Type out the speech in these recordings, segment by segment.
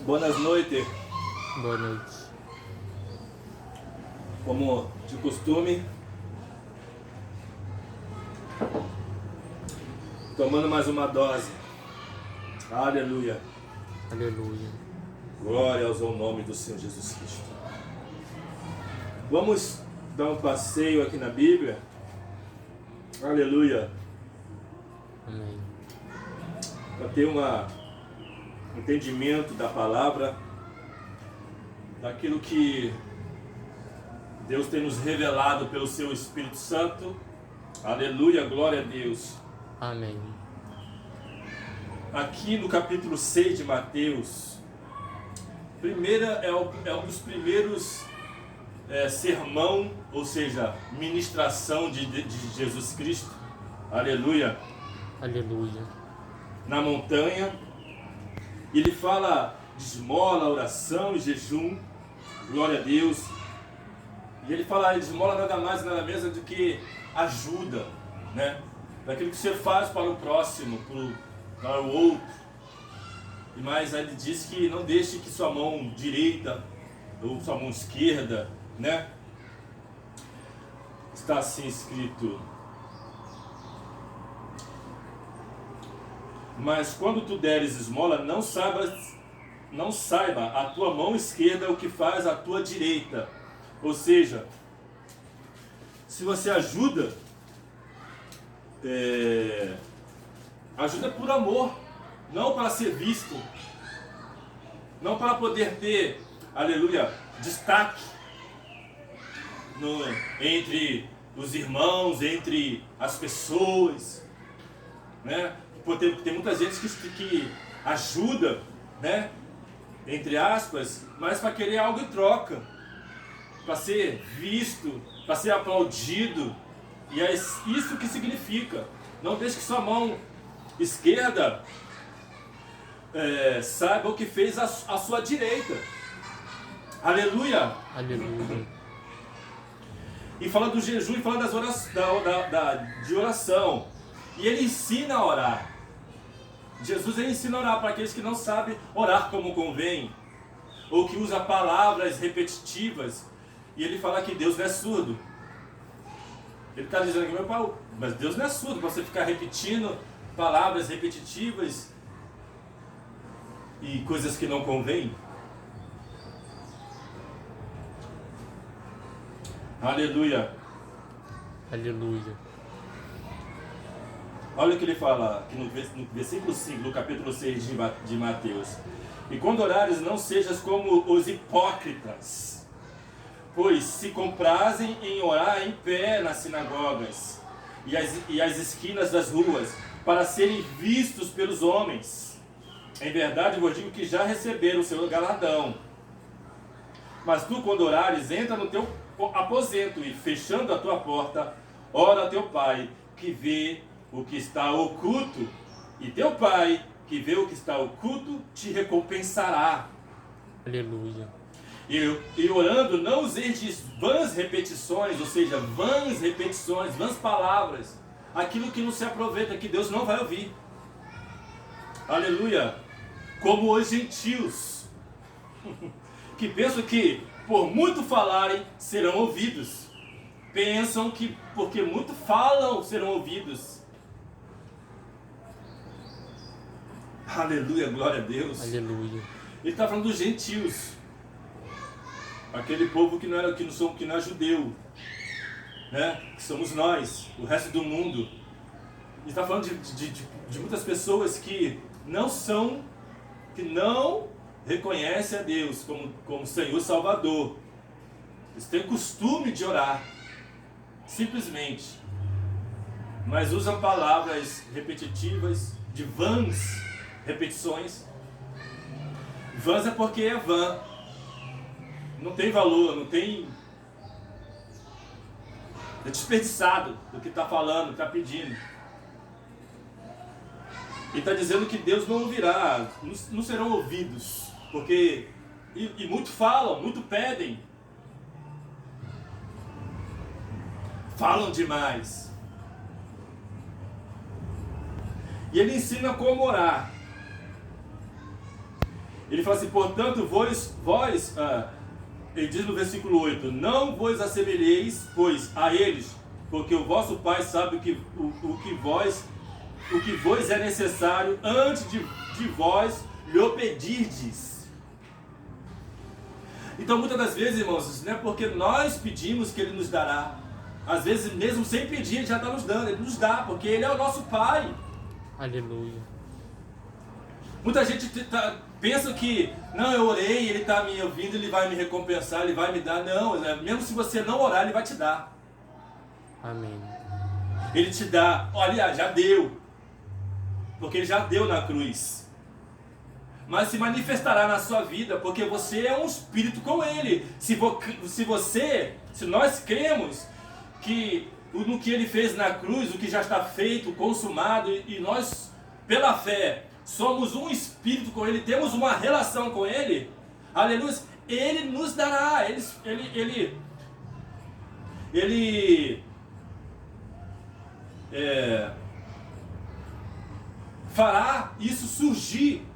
Boas noites. Boa noite. Como de costume, tomando mais uma dose. Aleluia. Aleluia. Glória ao nome do Senhor Jesus Cristo. Vamos dar um passeio aqui na Bíblia. Aleluia. Amém. Para ter um entendimento da palavra, daquilo que Deus tem nos revelado pelo seu Espírito Santo. Aleluia, glória a Deus. Amém. Aqui no capítulo 6 de Mateus, é um dos primeiros sermão, ou seja, ministração de Jesus Cristo. Aleluia. Aleluia. Na montanha. Ele fala de esmola, oração e jejum. Glória a Deus. E ele fala de esmola nada mais e nada menos do que ajuda, né? Daquilo que você faz para o próximo, para o outro. E mais ele diz que não deixe que sua mão direita ou sua mão esquerda, né? Está assim escrito. Mas quando tu deres esmola, não saiba a tua mão esquerda o que faz a tua direita. Ou seja, se você ajuda, ajuda por amor, não para ser visto, não para poder ter, aleluia, destaque entre os irmãos, entre as pessoas, né? Tem muita gente que ajuda, né? Entre aspas, mas para querer algo em troca, para ser visto, para ser aplaudido. E é isso que significa. Não deixe que sua mão esquerda saiba o que fez a sua direita. Aleluia. Aleluia. E fala do jejum e fala de oração. E ele ensina a orar. Jesus ensina a orar para aqueles que não sabem orar como convém, ou que usa palavras repetitivas. E ele fala que Deus não é surdo. Ele está dizendo que meu pai, mas Deus não é surdo para você ficar repetindo palavras repetitivas e coisas que não convém. Aleluia. Aleluia. Olha o que ele fala aqui no versículo 5, no capítulo 6 de Mateus. E quando orares, não sejas como os hipócritas, pois se comprazem em orar em pé nas sinagogas e as esquinas das ruas, para serem vistos pelos homens. Em verdade vos digo que já receberam o seu galardão. Mas tu, quando orares, entra no teu aposento e, fechando a tua porta, ora a teu Pai, que vê o que está oculto, e teu Pai, que vê o que está oculto, te recompensará. Aleluia. E orando, não useis vãs repetições, ou seja, vãs repetições, vãs palavras, aquilo que não se aproveita, que Deus não vai ouvir. Aleluia. Como os gentios, que pensam que por muito falarem serão ouvidos. Pensam que porque muito falam serão ouvidos. Aleluia, glória a Deus. Aleluia. Ele está falando dos gentios, aquele povo que não é judeu, né? Que somos nós, o resto do mundo. Ele está falando de muitas pessoas que não reconhecem a Deus como Senhor Salvador. Eles têm o costume de orar, simplesmente, mas usam palavras repetitivas, de vãs repetições. Vãs é porque é vã, não tem valor, não tem, é desperdiçado do que está falando, está pedindo. E está dizendo que Deus não ouvirá, não serão ouvidos, porque e muito falam, muito pedem, falam demais. E ele ensina como orar. Ele fala assim, portanto, ele diz no versículo 8, não vos assemelheis, pois, a eles, porque o vosso Pai sabe o que vos é necessário antes de vós lhe pedirdes. Então, muitas das vezes, irmãos, não é porque nós pedimos que Ele nos dará. Às vezes, mesmo sem pedir, Ele já está nos dando. Ele nos dá, porque Ele é o nosso Pai. Aleluia. Muita gente pensa que, não, eu orei, Ele está me ouvindo, Ele vai me recompensar, Ele vai me dar. Não, mesmo se você não orar, Ele vai te dar. Amém. Ele te dá, olha, já deu. Porque Ele já deu na cruz. Mas se manifestará na sua vida, porque você é um espírito com Ele. Se nós cremos que no que Ele fez na cruz, o que já está feito, consumado, e nós, pela fé, somos um espírito com Ele, temos uma relação com Ele, aleluia, Ele nos dará, Ele fará isso surgir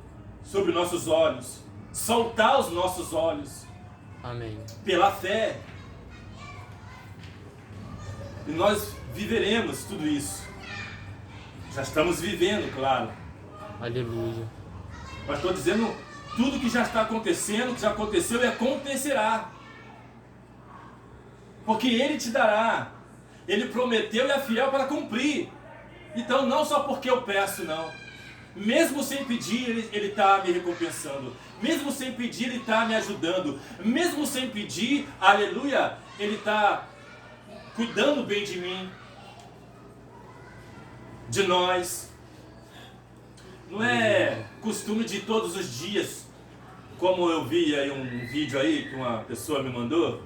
sobre nossos olhos, saltar os nossos olhos. Amém. Pela fé. E nós viveremos tudo isso. Já estamos vivendo, claro. Aleluia. Mas estou dizendo tudo que já está acontecendo, que já aconteceu e acontecerá. Porque Ele te dará. Ele prometeu e é fiel para cumprir. Então não só porque eu peço, não. Mesmo sem pedir, Ele está me recompensando. Mesmo sem pedir, Ele está me ajudando. Mesmo sem pedir, aleluia, Ele está cuidando bem de mim, de nós. Não é costume de todos os dias, como eu vi aí um vídeo aí que uma pessoa me mandou,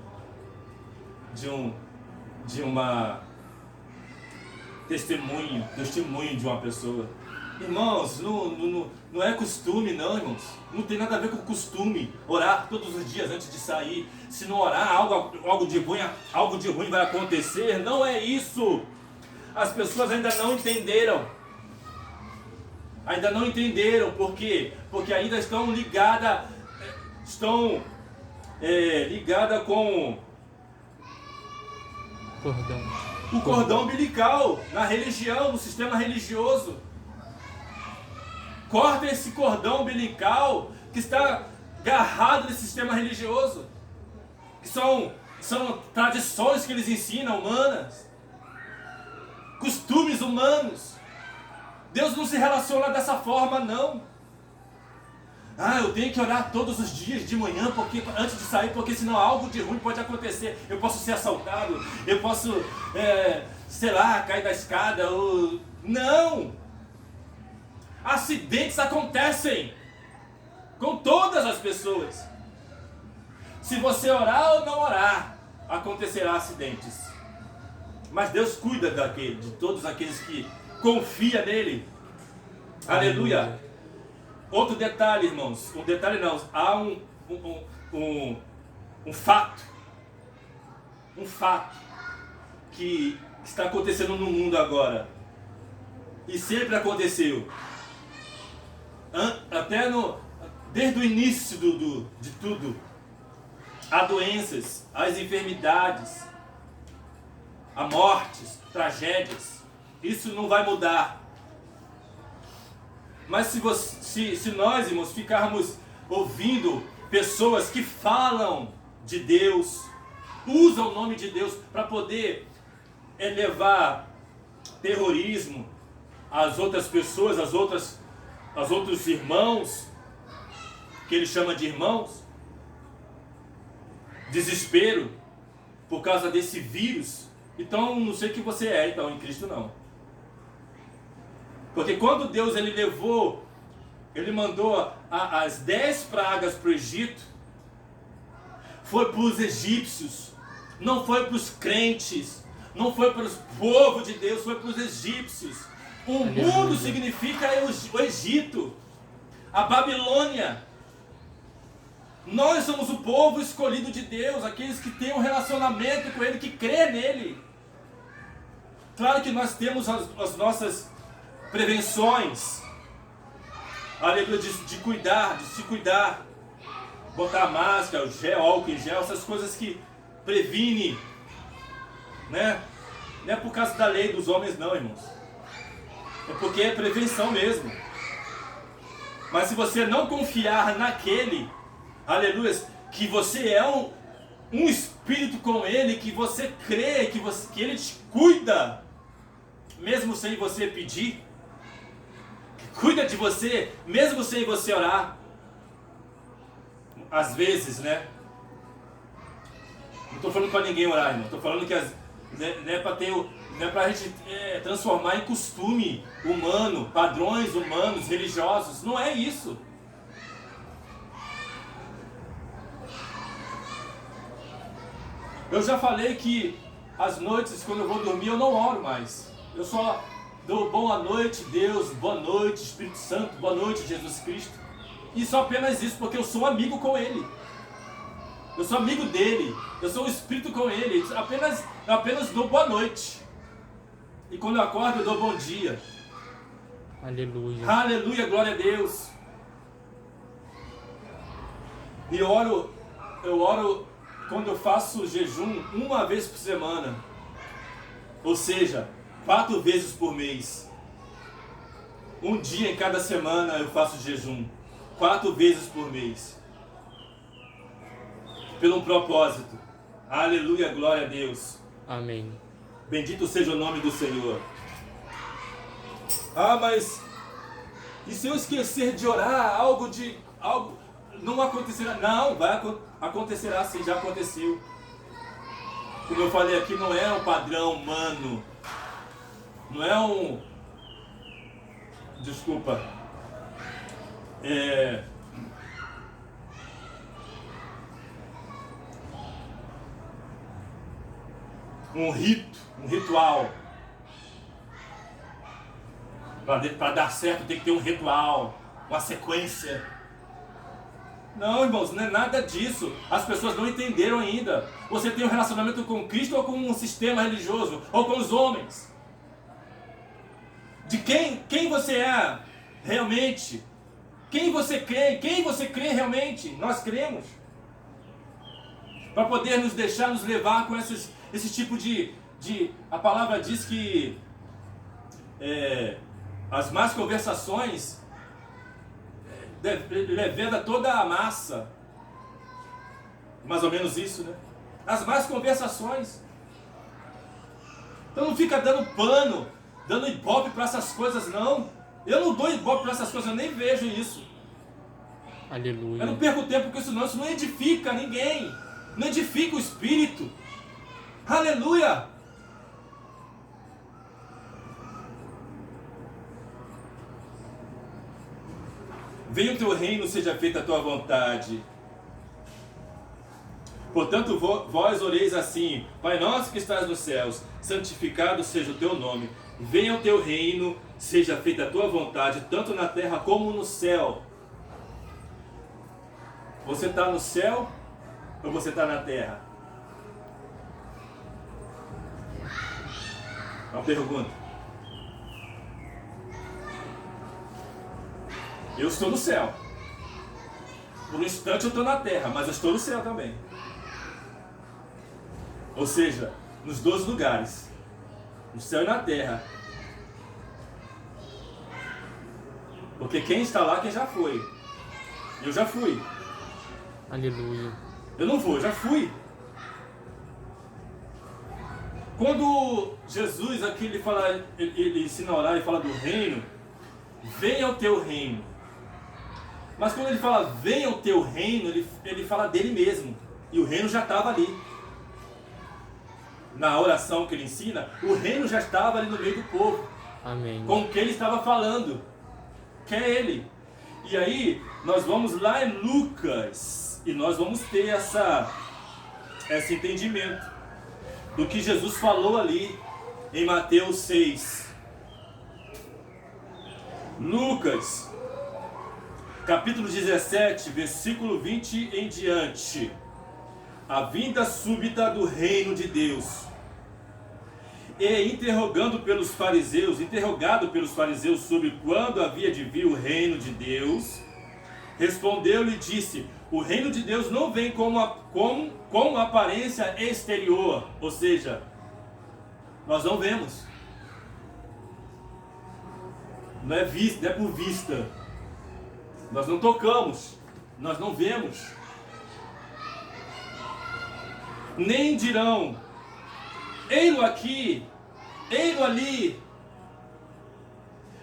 de uma testemunho de uma pessoa. Irmãos, não é costume não, irmãos. Não tem nada a ver com costume. Orar todos os dias antes de sair. Se não orar, algo de ruim vai acontecer. Não é isso. As pessoas ainda não entenderam. Ainda não entenderam. Por quê? Porque ainda estão ligadas com o cordão umbilical na religião, no sistema religioso. Corta esse cordão umbilical que está agarrado nesse sistema religioso. Que são tradições que eles ensinam, humanas. Costumes humanos. Deus não se relaciona dessa forma, não. Eu tenho que orar todos os dias de manhã antes de sair, porque senão algo de ruim pode acontecer. Eu posso ser assaltado, eu posso, cair da escada. Não! Acidentes acontecem com todas as pessoas. Se você orar ou não orar, acontecerá acidentes. Mas Deus cuida de todos aqueles que confiam nele. Aleluia. Outro detalhe, irmãos. Um detalhe não. Há um fato. Um fato que está acontecendo no mundo agora. E sempre aconteceu. Desde o início de tudo, há doenças, as enfermidades, há mortes, tragédias. Isso não vai mudar. Mas se nós, irmãos, ficarmos ouvindo pessoas que falam de Deus, usam o nome de Deus para poder levar terrorismo às outras pessoas, aos outros irmãos, que ele chama de irmãos, desespero por causa desse vírus, então não sei o que você é, então, em Cristo não. Porque quando Deus ele mandou as 10 pragas para o Egito, foi para os egípcios, não foi para os crentes, não foi para o povo de Deus, foi para os egípcios. O mundo significa o Egito, a Babilônia. Nós somos o povo escolhido de Deus, aqueles que têm um relacionamento com Ele, que crê nele. Claro que nós temos as nossas prevenções, aleluia, de cuidar, de se cuidar. Botar máscara, gel, álcool em gel, essas coisas que previnem, né? Não é por causa da lei dos homens não, irmãos. É porque é prevenção mesmo. Mas se você não confiar naquele, aleluia, que você é um espírito com ele, que você crê, que ele te cuida, mesmo sem você pedir, que cuida de você, mesmo sem você orar. Às vezes, né? Não estou falando para ninguém orar, irmão. Estou falando que não é para a gente transformar em costume humano, padrões humanos, religiosos. Não é isso. Eu já falei que às noites, quando eu vou dormir, eu não oro mais. Eu só dou boa noite, Deus, boa noite, Espírito Santo, boa noite, Jesus Cristo. E só apenas isso, porque eu sou amigo com Ele. Eu sou amigo dele. Eu sou um espírito com Ele. Eu apenas dou boa noite. E quando eu acordo, eu dou bom dia. Aleluia. Aleluia, glória a Deus. E eu oro quando eu faço jejum uma vez por semana. Ou seja, 4 vezes por mês. Um dia em cada semana eu faço jejum. 4 vezes por mês. Pelo um propósito. Aleluia, glória a Deus. Amém. Bendito seja o nome do Senhor. Ah, mas e se eu esquecer de orar, algo não acontecerá? Não, acontecerá sim, já aconteceu. Como eu falei aqui, não é um padrão humano. Não é um... Desculpa. Um ritual. Para dar certo tem que ter um ritual, uma sequência. Não, irmãos, não é nada disso. As pessoas não entenderam ainda. Você tem um relacionamento com Cristo ou com um sistema religioso, ou com os homens. De quem você é realmente? Quem você crê realmente? Nós cremos. Para poder nos deixar nos levar com esse tipo de... A palavra diz que as más conversações leveda toda a massa. Mais ou menos isso, né? As más conversações. Então não fica dando pano, dando ibope para essas coisas, não. Eu não dou ibope para essas coisas, eu nem vejo isso. Aleluia. Eu não perco tempo com isso não edifica ninguém. Não edifica o espírito. Aleluia. Venha o teu reino, seja feita a tua vontade. Portanto, vós oreis assim: Pai nosso que estás nos céus, santificado seja o teu nome. Venha o teu reino, seja feita a tua vontade, tanto na terra como no céu. Você está no céu ou você está na terra? Uma pergunta. Eu estou no céu. Por um instante eu estou na terra, mas eu estou no céu também. Ou seja, nos 2 lugares. No céu e na terra. Porque quem está lá, quem já foi. Eu já fui. Aleluia. Eu não vou, eu já fui. Quando Jesus aqui ele ensina a orar e fala do reino, venha o teu reino. Mas quando ele fala venha o teu reino, ele fala dele mesmo. E o reino já estava ali. Na oração que ele ensina, o reino já estava ali no meio do povo. Amém. Com quem ele estava falando. Que é ele. E aí, nós vamos lá em Lucas. E nós vamos ter esse entendimento do que Jesus falou ali em Mateus 6. Lucas, capítulo 17, versículo 20 em diante. A vinda súbita do reino de Deus. E interrogado pelos fariseus sobre quando havia de vir o reino de Deus, respondeu-lhe e disse: o reino de Deus não vem com aparência exterior, ou seja, nós não vemos, não é por vista, nós não tocamos, nós não vemos, nem dirão: ei-lo aqui, ei-lo ali,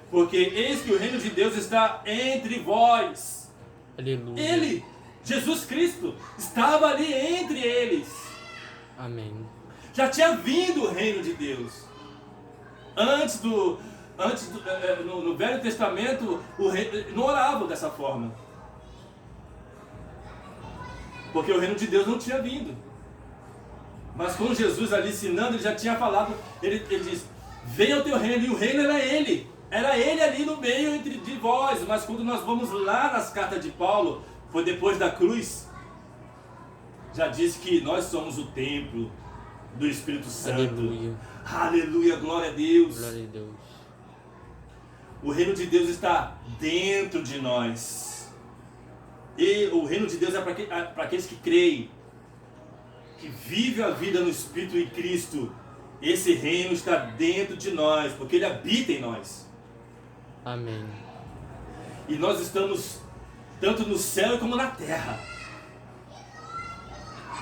porque eis que o reino de Deus está entre vós. Aleluia. Ele, Jesus Cristo, estava ali entre eles. Amém. Já tinha vindo o reino de Deus. No Velho Testamento, o rei não orava dessa forma, porque o reino de Deus não tinha vindo. Mas com Jesus ali ensinando, ele já tinha falado, ele diz: venha o teu reino, e o reino era ele ali no meio de vós. Mas quando nós vamos lá nas cartas de Paulo, foi depois da cruz, já diz que nós somos o templo do Espírito Santo. Aleluia. Aleluia, glória a Deus. Glória a Deus. O reino de Deus está dentro de nós. E o reino de Deus é para aqueles que creem, que vivem a vida no Espírito e Cristo. Esse reino está dentro de nós, porque ele habita em nós. Amém. E nós estamos tanto no céu como na terra.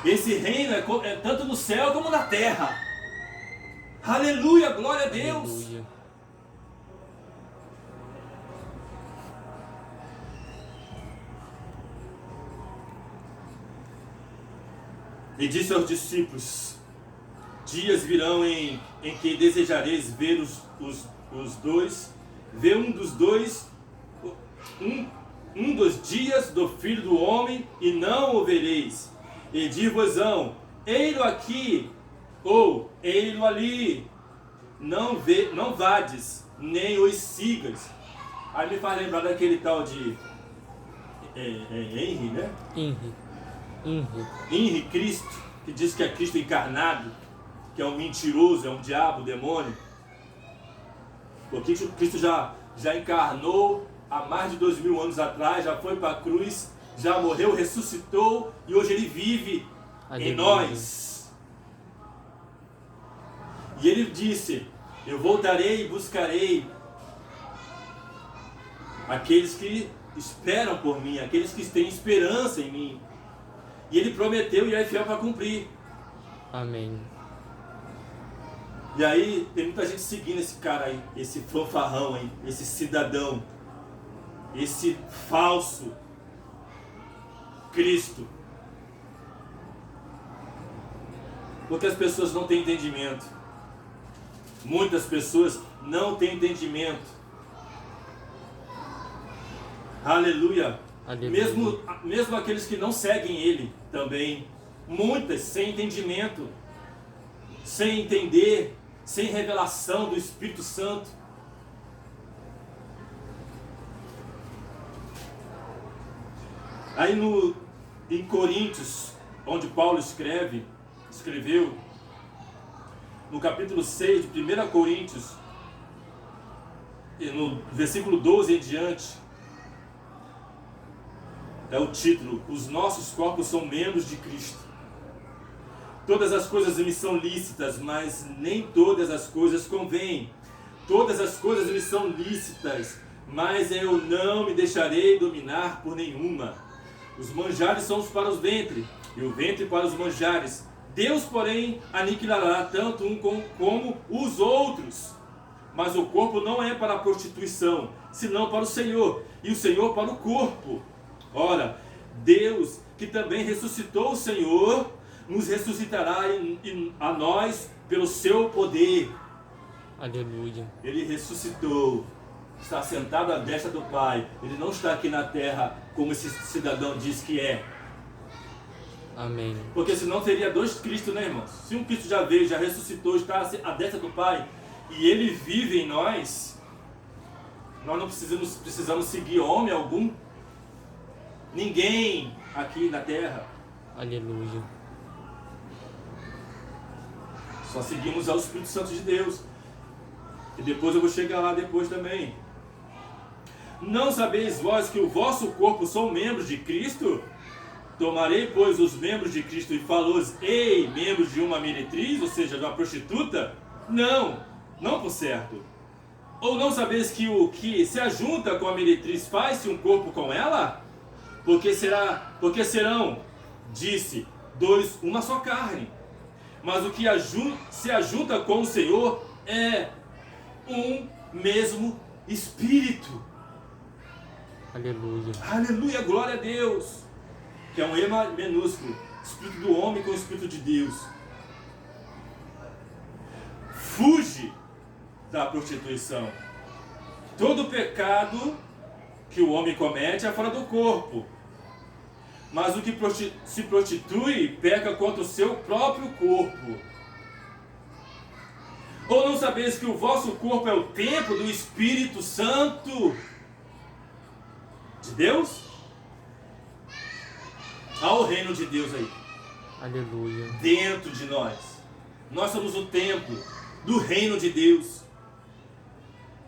Esse reino é tanto no céu como na terra. Aleluia, glória a Deus. Aleluia. E disse aos discípulos: dias virão em que desejareis ver os dois, ver um dos dias do Filho do Homem, e não o vereis. E dir-vos-ão: ei-lo aqui, ou ei-lo ali. Não vades, nem os sigas. Aí me faz lembrar daquele tal de Henry, né? Henry Cristo, que diz que é Cristo encarnado, que é um mentiroso, é um diabo, um demônio. Porque Cristo já encarnou há mais de 2000 anos atrás, já foi para a cruz, já morreu, ressuscitou, e hoje ele vive em nós. E ele disse: eu voltarei e buscarei aqueles que esperam por mim, aqueles que têm esperança em mim. E ele prometeu e é fiel para cumprir. Amém. E aí tem muita gente seguindo esse cara aí, esse fanfarrão aí, esse cidadão, esse falso Cristo. Porque as pessoas não têm entendimento. Muitas pessoas não têm entendimento. Aleluia. Aleluia. Mesmo aqueles que não seguem ele também, muitas sem entendimento, sem entender, sem revelação do Espírito Santo. Aí em Coríntios, onde Paulo escreveu, no capítulo 6 de 1 Coríntios, no versículo 12 em diante, é o título: os nossos corpos são membros de Cristo. Todas as coisas me são lícitas, mas nem todas as coisas convêm. Todas as coisas me são lícitas, mas eu não me deixarei dominar por nenhuma. Os manjares são para os ventres, e o ventre para os manjares. Deus, porém, aniquilará tanto um como os outros. Mas o corpo não é para a prostituição, senão para o Senhor, e o Senhor para o corpo. Ora, Deus, que também ressuscitou o Senhor, nos ressuscitará a nós pelo seu poder. Aleluia. Ele ressuscitou, está sentado à destra do Pai. Ele não está aqui na terra como esse cidadão diz que é. Amém. Porque senão teria dois Cristos, né, irmãos? Se um Cristo já veio, já ressuscitou, está à destra do Pai, e ele vive em nós, nós não precisamos seguir homem algum, ninguém aqui na terra. Aleluia. Só seguimos ao Espírito Santo de Deus. E depois eu vou chegar lá depois também. Não sabeis vós que o vosso corpo são membros de Cristo? Tomarei, pois, os membros de Cristo e falou-os-ei membros de uma meretriz, ou seja, de uma prostituta? Não, não por certo. Ou não sabeis que o que se ajunta com a meretriz faz-se um corpo com ela? Porque serão, disse, dois, uma só carne. Mas o que se ajunta com o Senhor é um mesmo Espírito. Aleluia. Aleluia, glória a Deus. Que é um E minúsculo. Espírito do homem com o Espírito de Deus. Fuge da prostituição. Todo pecado que o homem comete é fora do corpo. Mas o que se prostitui peca contra o seu próprio corpo. Ou não sabeis que o vosso corpo é o templo do Espírito Santo de Deus? Há o reino de Deus aí. Aleluia. Dentro de nós. Nós somos o templo do reino de Deus.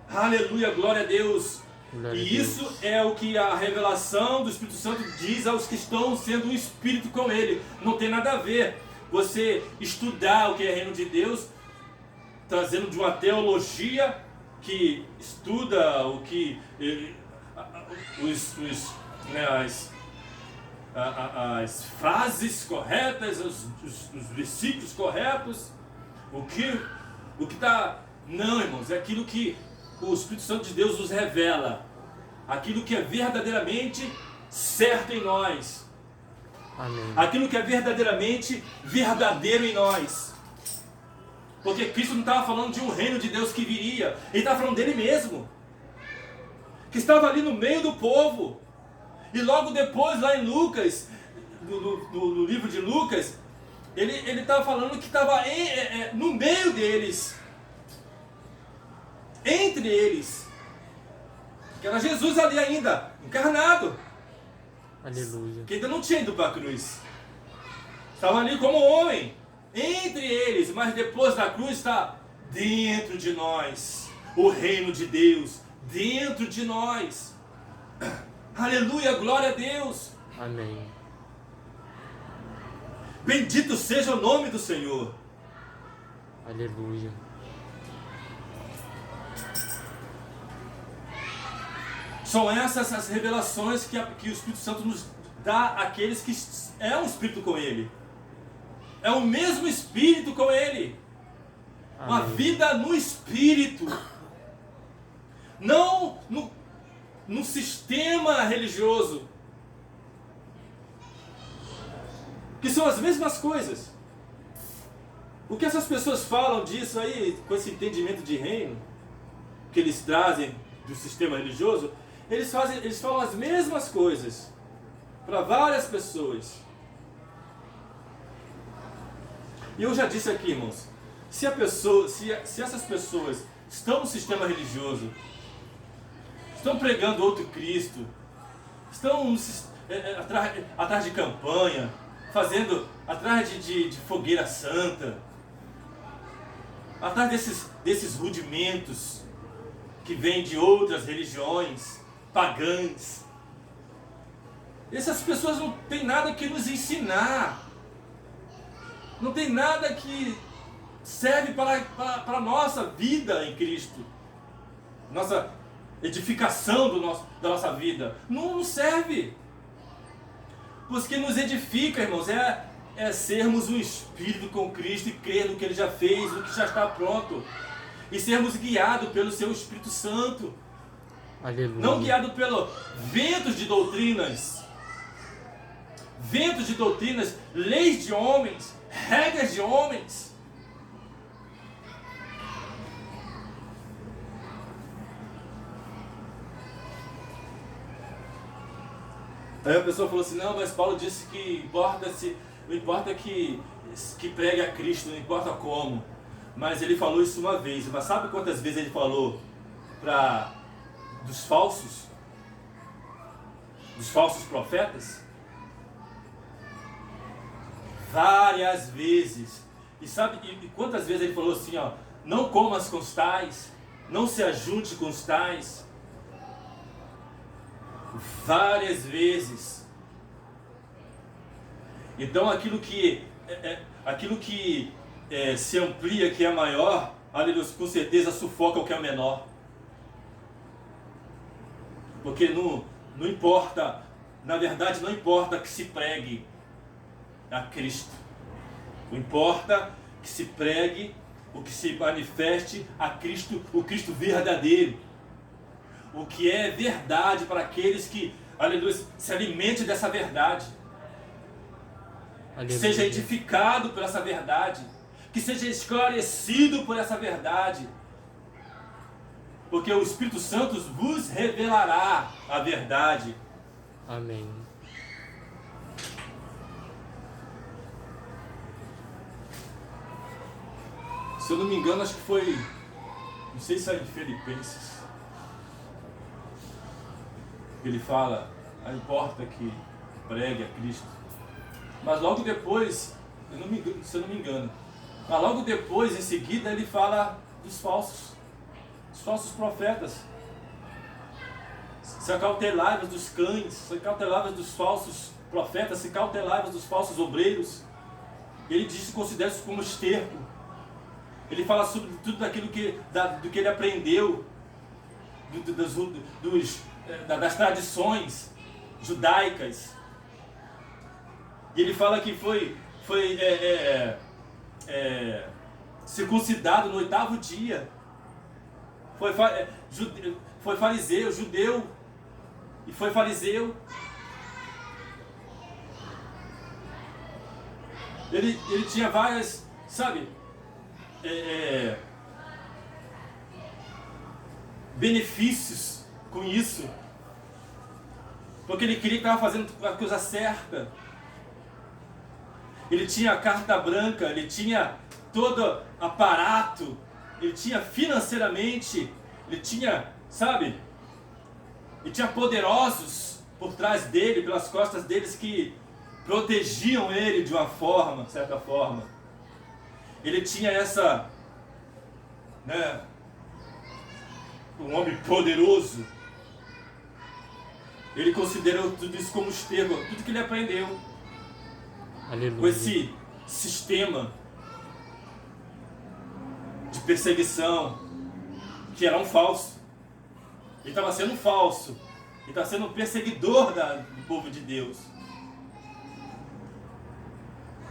Aleluia, glória a Deus. Glória E a Deus. isso é o que a revelação do Espírito Santo diz aos que estão sendo um Espírito com Ele. Não tem nada a ver você estudar o que é reino de Deus, trazendo de uma teologia que estuda o que as frases corretas, os versículos corretos, o que está... Não, irmãos, é aquilo que o Espírito Santo de Deus nos revela, aquilo que é verdadeiramente certo em nós, Amém. aquilo que é verdadeiramente verdadeiro em nós. Porque Cristo não estava falando de um reino de Deus que viria, Ele estava falando dele mesmo, que estava ali no meio do povo. E logo depois, lá em Lucas, no livro de Lucas, ele estava falando que estava no meio deles, entre eles, que era Jesus ali ainda, encarnado, Aleluia. que ainda não tinha ido para a cruz, estava ali como homem, entre eles, mas depois da cruz está dentro de nós, o reino de Deus, dentro de nós. Aleluia, glória a Deus. Amém. Bendito seja o nome do Senhor. Aleluia. São essas as revelações que o Espírito Santo nos dá àqueles que é um Espírito com Ele. É o mesmo Espírito com Ele. Uma Amém. vida no Espírito. Não no sistema religioso. Que são as mesmas coisas. O que essas pessoas falam disso aí, com esse entendimento de reino, que eles trazem do sistema religioso, eles falam as mesmas coisas para várias pessoas. E eu já disse aqui, irmãos, se essas pessoas estão no sistema religioso, estão pregando outro Cristo, estão atrás de campanha, atrás de fogueira santa, atrás desses rudimentos que vêm de outras religiões pagãs. Essas pessoas não têm nada que nos ensinar, não tem nada que serve para a nossa vida em Cristo, nossa edificação da nossa vida. Não serve. Pois que nos edifica, irmãos, é sermos um espírito com Cristo e crer no que Ele já fez, no que já está pronto. E sermos guiados pelo Seu Espírito Santo. Aleluia. Não guiado pelo ventos de doutrinas. Ventos de doutrinas, leis de homens, regras de homens. Aí a pessoa falou assim, não, mas Paulo disse que não importa que pregue a Cristo, não importa como. Mas ele falou isso uma vez. Mas sabe quantas vezes ele falou dos falsos profetas? Várias vezes. E sabe, e quantas vezes ele falou assim, ó, não comas com os tais, não se ajunte com os tais. Várias vezes. Então aquilo que se amplia, que é maior, aleluia, com certeza sufoca o que é menor. Porque não importa, na verdade não importa que se pregue a Cristo. Não importa que se pregue, o que se manifeste a Cristo, o Cristo verdadeiro. O que é verdade para aqueles que, aleluia, se alimentem dessa verdade. Aleluia. Que seja edificado por essa verdade. Que seja esclarecido por essa verdade. Porque o Espírito Santo vos revelará a verdade. Amém. Se eu não me engano, acho que foi, não sei se é em Filipenses, ele fala, não importa que pregue a Cristo. Mas logo depois, se eu não me engano, mas logo depois, em seguida, ele fala dos falsos profetas. Se acautelai-vos dos cães, se acautelai-vos dos falsos profetas, se acautelai-vos dos falsos obreiros. Ele diz que considera-se como esterco. Ele fala sobre tudo daquilo do que ele aprendeu, das tradições judaicas. E ele fala que foi circuncidado no 8º dia. Foi fariseu, judeu, e foi fariseu. Ele tinha várias, sabe, benefícios com isso, porque ele queria que estava fazendo a coisa certa. Ele tinha a carta branca, ele tinha todo aparato, ele tinha financeiramente, ele tinha, sabe, ele tinha poderosos por trás dele, pelas costas deles, que protegiam ele de uma forma, certa forma. Ele tinha essa, né, um homem poderoso. Ele considerou tudo isso como esterco, tudo que ele aprendeu. Aleluia. Com esse sistema de perseguição, que era um falso. Ele estava sendo falso. Ele estava sendo um perseguidor do povo de Deus.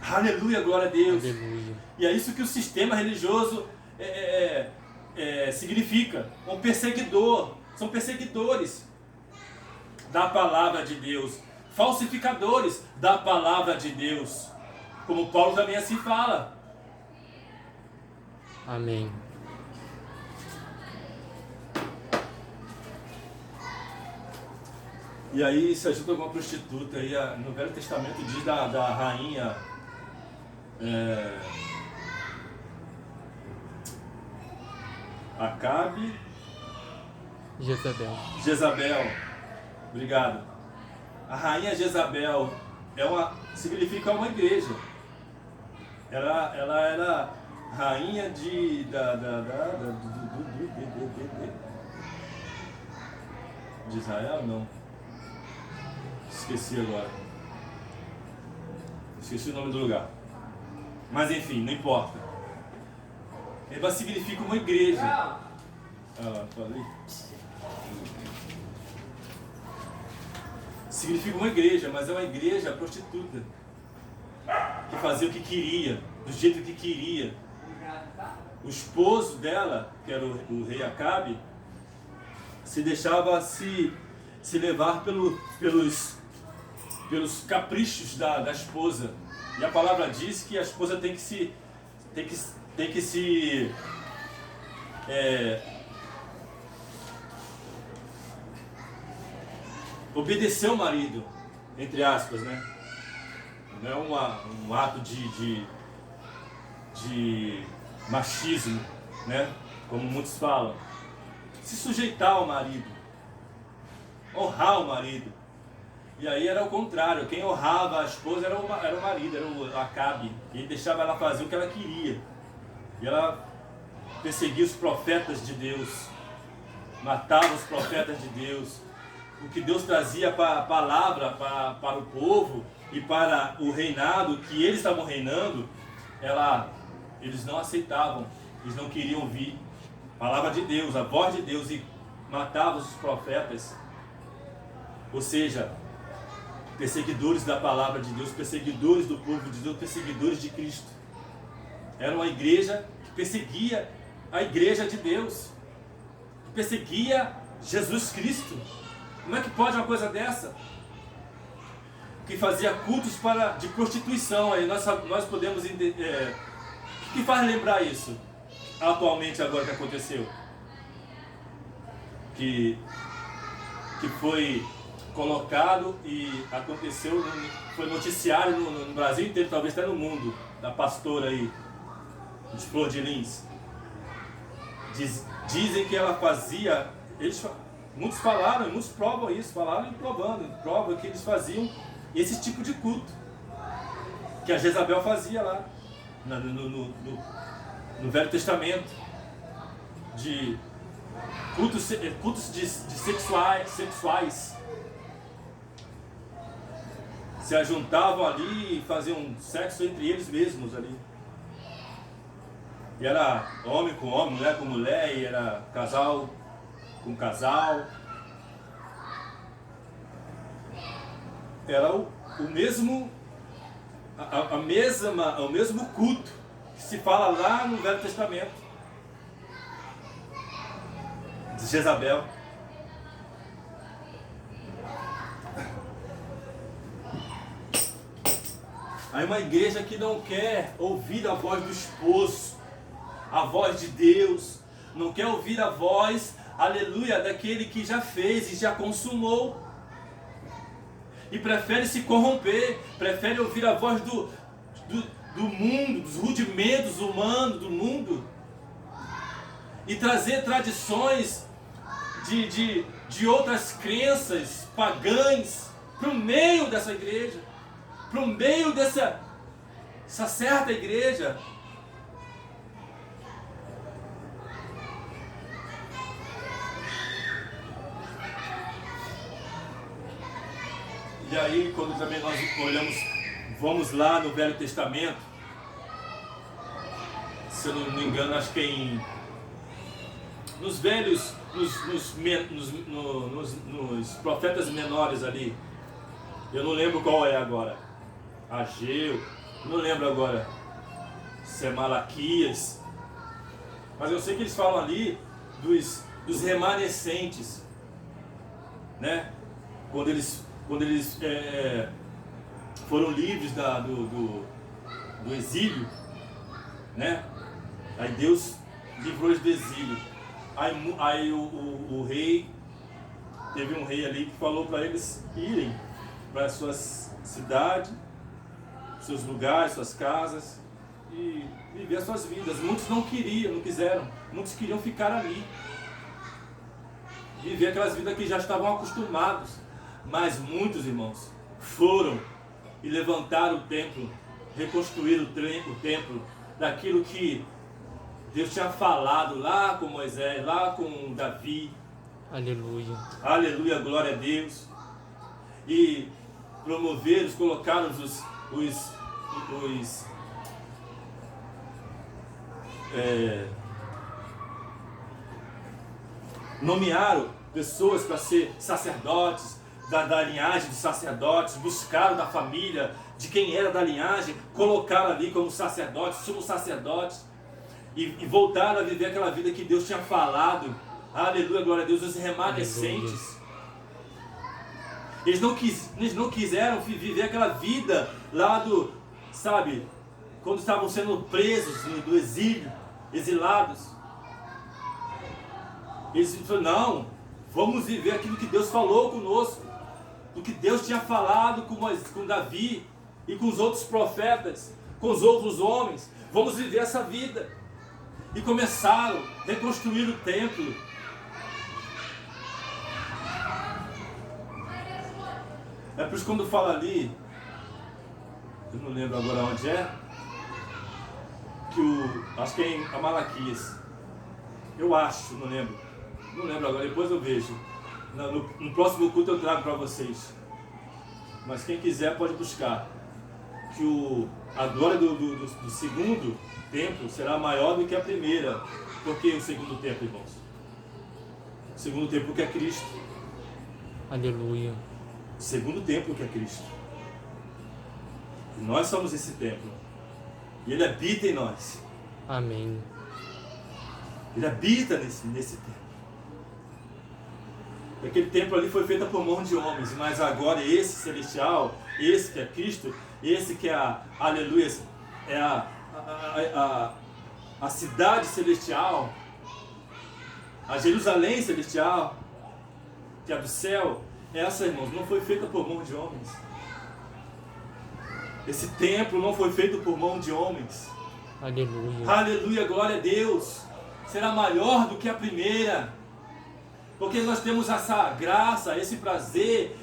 Aleluia, glória a Deus. Aleluia. E é isso que o sistema religioso significa. Um perseguidor. São perseguidores da palavra de Deus. Falsificadores da palavra de Deus. Como Paulo também assim fala. Amém. E aí se ajuda com uma prostituta. Aí, no Velho Testamento diz da rainha Acabe. Jezabel. Obrigado. A rainha Jezabel significa uma igreja. Ela era rainha de Israel, não. Esqueci agora. Esqueci o nome do lugar. Mas enfim, não importa. Ela significa uma igreja. Falei. Significa uma igreja, mas é uma igreja prostituta. Que fazia o que queria, do jeito que queria. O esposo dela, que era o rei Acabe, se deixava se levar pelos caprichos da esposa. E a palavra diz que a esposa tem que se obedecer ao marido, entre aspas, né? Não é um ato de machismo, né? Como muitos falam. Se sujeitar ao marido, honrar o marido. E aí era o contrário, quem honrava a esposa era o marido, era o Acabe. E ele deixava ela fazer o que ela queria. E ela perseguia os profetas de Deus, matava os profetas de Deus. O que Deus trazia para a palavra, para o povo e para o reinado que eles estavam reinando, eles não aceitavam, eles não queriam ouvir a palavra de Deus, a voz de Deus, e matavam os profetas. Ou seja, perseguidores da palavra de Deus, perseguidores do povo de Deus, perseguidores de Cristo. Era uma igreja que perseguia a igreja de Deus, que perseguia Jesus Cristo. Como é que pode uma coisa dessa? Que fazia cultos de prostituição. Aí nós podemos entender. O que faz lembrar isso atualmente, agora que aconteceu? Que foi colocado e aconteceu, foi noticiário no Brasil inteiro, talvez até no mundo, da pastora aí, de Flor de Lins. Dizem que ela fazia, muitos falaram, e muitos provam isso, falaram e provam que eles faziam esse tipo de culto que a Jezabel fazia lá no Velho Testamento, de cultos de sexuais. Se ajuntavam ali e faziam sexo entre eles mesmos ali. E era homem com homem, mulher com mulher, e era casal com casal. Era o mesmo culto que se fala lá no Velho Testamento de Jezabel. Aí uma igreja que não quer ouvir a voz do esposo, a voz de Deus, não quer ouvir a voz, aleluia, daquele que já fez e já consumou, e prefere se corromper, prefere ouvir a voz do mundo, dos rudimentos humanos do mundo, e trazer tradições de outras crenças pagãs para o meio dessa igreja, para o meio dessa certa igreja. E aí, quando também nós vamos lá no Velho Testamento, se eu não me engano, acho que nos profetas menores ali, eu não lembro qual é agora, Ageu, não lembro agora se é Malaquias, mas eu sei que eles falam ali dos remanescentes, né? Quando eles foram livres do exílio, né? Aí Deus livrou eles do exílio. Aí o rei, teve um rei ali que falou para eles irem para as suas cidades, seus lugares, suas casas, e viver as suas vidas. Muitos não quiseram, muitos queriam ficar ali, viver aquelas vidas que já estavam acostumados. Mas muitos, irmãos, foram e levantaram o templo, reconstruíram o templo daquilo que Deus tinha falado lá com Moisés, lá com Davi. Aleluia. Aleluia, glória a Deus. E promoveram, colocaram nomearam pessoas para ser sacerdotes, da linhagem dos sacerdotes, buscaram da família, de quem era da linhagem, colocaram ali como sacerdotes, sumos sacerdotes, e voltaram a viver aquela vida que Deus tinha falado. Aleluia, glória a Deus, os remanescentes. Eles não quiseram viver aquela vida lá quando estavam sendo presos do exílio, exilados. Eles falaram, não, vamos viver aquilo que Deus falou conosco, do que Deus tinha falado com Davi e com os outros profetas, com os outros homens. Vamos viver essa vida. E começaram a reconstruir o templo. É por isso que quando fala ali, eu não lembro agora onde é, que acho que é em Malaquias. Eu acho, não lembro. Não lembro agora, depois eu vejo. No próximo culto eu trago para vocês. Mas quem quiser pode buscar. Que a glória do segundo templo será maior do que a primeira. Por que o segundo templo, irmãos? O segundo templo que é Cristo. Aleluia. O segundo templo que é Cristo. E nós somos esse templo. E Ele habita em nós. Amém. Ele habita nesse templo. Aquele templo ali foi feito por mão de homens, mas agora esse celestial, esse que é Cristo, esse que é aleluia, é a cidade celestial, a Jerusalém celestial, que é do céu, essa, irmãos, não foi feita por mão de homens. Esse templo não foi feito por mão de homens. Aleluia. Aleluia, glória a Deus. Será maior do que a primeira. Porque nós temos essa graça, esse prazer,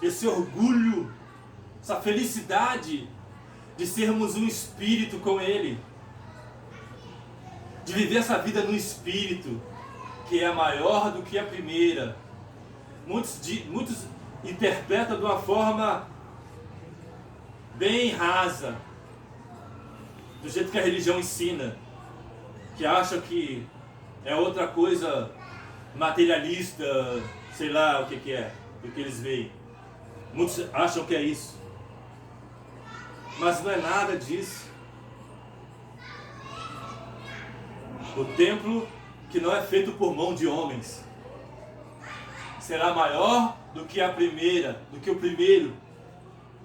esse orgulho, essa felicidade de sermos um espírito com Ele. De viver essa vida no espírito, que é maior do que a primeira. Muitos interpretam de uma forma bem rasa, do jeito que a religião ensina, que acham que é outra coisa materialista, sei lá o que é, o que eles veem. Muitos acham que é isso, mas não é nada disso. O templo que não é feito por mão de homens será maior do que a primeira, do que o primeiro.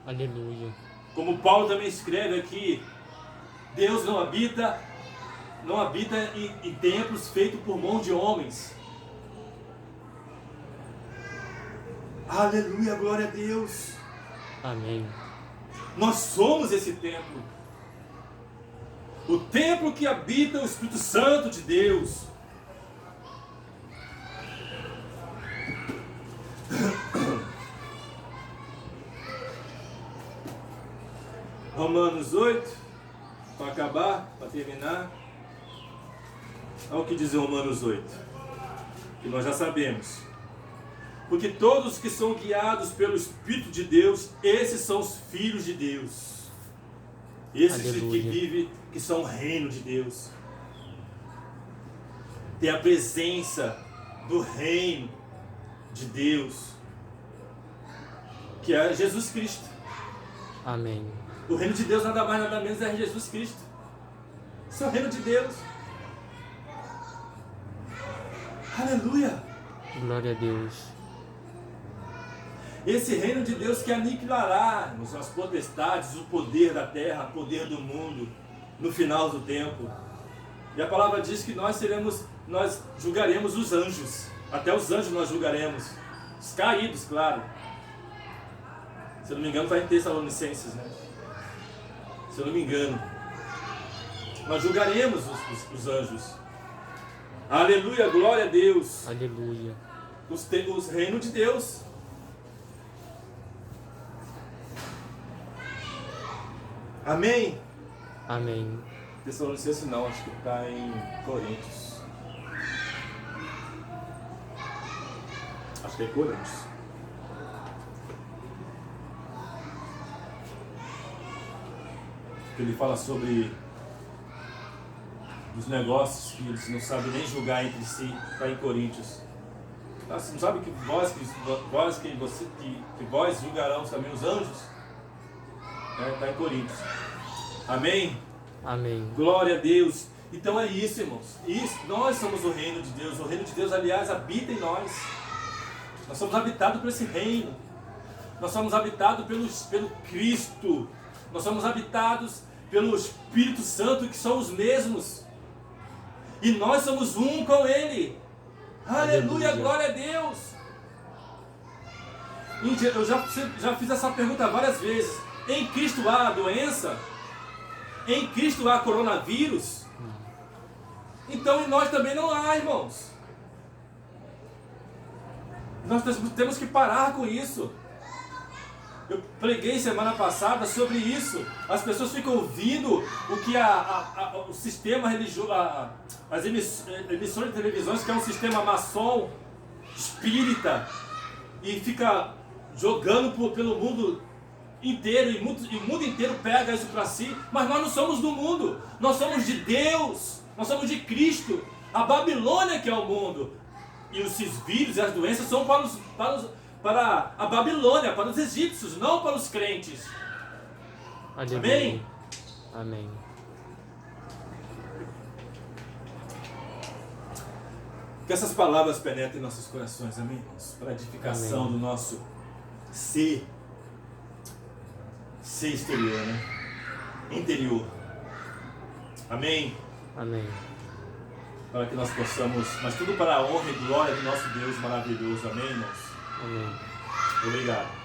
Aleluia. Como Paulo também escreve aqui, Deus não habita em templos feitos por mão de homens. Aleluia, glória a Deus. Amém. Nós somos esse templo. O templo que habita o Espírito Santo de Deus. Romanos 8, para acabar, para terminar. Olha o que diz Romanos 8, que nós já sabemos. Porque todos que são guiados pelo Espírito de Deus, esses são os filhos de Deus. Esses que vivem, que são o reino de Deus. Tem a presença do reino de Deus, que é Jesus Cristo. Amém. O reino de Deus nada mais nada menos é Jesus Cristo. Esse é o reino de Deus. Aleluia. Glória a Deus. Esse reino de Deus que aniquilará as potestades, o poder da terra, o poder do mundo, no final do tempo. E a palavra diz que nós julgaremos os anjos. Até os anjos nós julgaremos. Os caídos, claro. Se eu não me engano, está em Tessalonicenses, né? Se eu não me engano. Nós julgaremos os anjos. Aleluia, glória a Deus. Aleluia. Os reinos de Deus. Amém? Amém. Tessalonicenses não, acho que está em Coríntios. Acho que é Coríntios. Ele fala sobre os negócios que eles não sabem nem julgar entre si. Está em Coríntios. Você não sabe que vós julgarão também os anjos? Está em Coríntios. Amém? Amém. Glória a Deus. Então é isso, irmãos. Nós somos o reino de Deus. O reino de Deus, aliás, habita em nós. Nós somos habitados por esse reino. Nós somos habitados pelo Cristo. Nós somos habitados pelo Espírito Santo, que são os mesmos. E nós somos um com Ele. Aleluia, glória a Deus. Eu já fiz essa pergunta várias vezes. Em Cristo há doença? Em Cristo há coronavírus? Então em nós também não há, irmãos. Nós temos que parar com isso. Eu preguei semana passada sobre isso. As pessoas ficam ouvindo o que o sistema religioso, as emissoras de televisões, que é um sistema maçom, espírita, e fica jogando pelo mundo inteiro, e o mundo inteiro pega isso para si. Mas nós não somos do mundo, nós somos de Deus, nós somos de Cristo. A Babilônia que é o mundo. E esses vírus e as doenças são para a Babilônia, para os egípcios, não para os crentes. Aleluia. Amém? Amém. Que essas palavras penetrem em nossos corações, amém, irmãos? Para a edificação Amém. do nosso ser exterior, né? Interior. Amém? Amém. Para que nós possamos, mas tudo para a honra e glória do nosso Deus maravilhoso, amém, irmãos? Amém. Obrigado.